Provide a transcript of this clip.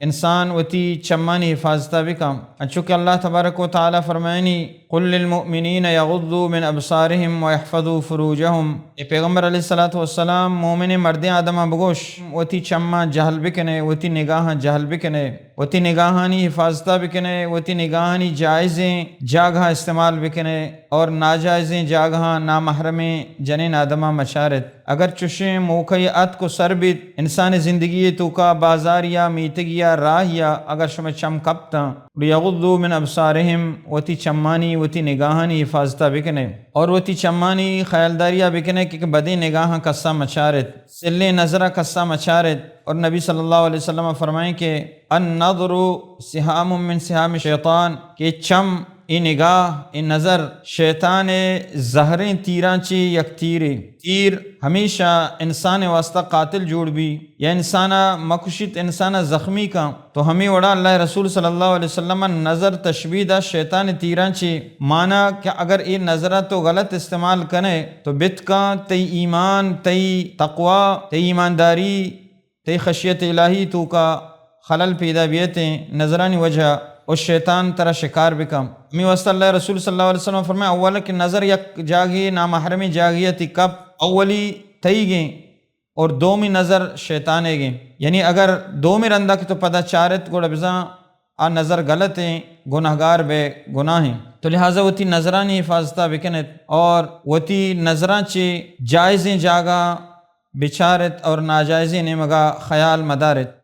انسان وتی چمانی حفاظتہ بکم چونکہ اللہ تبارک و تعالیٰ فرمائنی قل للمؤمنین یغضوا من ابصارہم ویحفظوا فروجہم، اے پیغمبر علیہ السلام مومن مردیں آدمہ بگوش وتی چمہ جہل بکنے، وتی نگاہ جہل بکنے، وتی نگاہانی حفاظتہ بکنے، وتی نگاہانی جائزیں جاگہ استعمال بکنے اور ناجائزیں جاگہ نامحرمیں جنین آدمہ مشارت اگر چشیں موقعی ات کو سر بیت انسان زندگی تو کا بازار یا میتگیا راہ یا اگر شما چم کپتا لیغضوا من ابصارہم وتی چمانی وتی نگاہانی حفاظتہ بکنے اور وتی چمانی خیالداریہ بکنے کہ بدی نگاہ کسا مچارت سلے نظرہ کسا مچارت، اور نبی صلی اللہ علیہ وسلم فرمائیں کہ النظر سہام من سہام شیطان، کہ چم ای نگاہ ای نظر شیطان زہریں تیران چی یک تیر ہمیشہ انسان واسطہ قاتل جوڑ بھی یا انسانہ مکشت انسانہ زخمی کا، تو ہمیں وڑا اللہ رسول صلی اللہ علیہ وسلم نظر تشبیہ دا شیطان تیران چی مانا کہ اگر ای نظرہ تو غلط استعمال کرے تو بت کا تی ایمان تی تقوی تی ایمانداری تی خشیت الہی تو کا خلل پیدا بیتیں نظرانی وجہ اس شیطان ترا شکار بکم۔ ہمیں واسطہ اللہ رسول صلی اللہ علیہ وسلم فرمائے اولا کہ نظر یک جاگی نامحرمی جاگیتی کب اولی تئی گئیں اور دومی نظر شیطانے گئیں، یعنی اگر دومی رندہ کی تو پتہ چارت گوڑا بزاں آ نظر غلط ہیں گناہگار بے گناہ ہیں، تو لہٰذا وتی نظرانی حفاظتہ بکنت اور وتی نظران چی جائزیں جاگا بچارت اور ناجائزیں نمگا خیال مدارت۔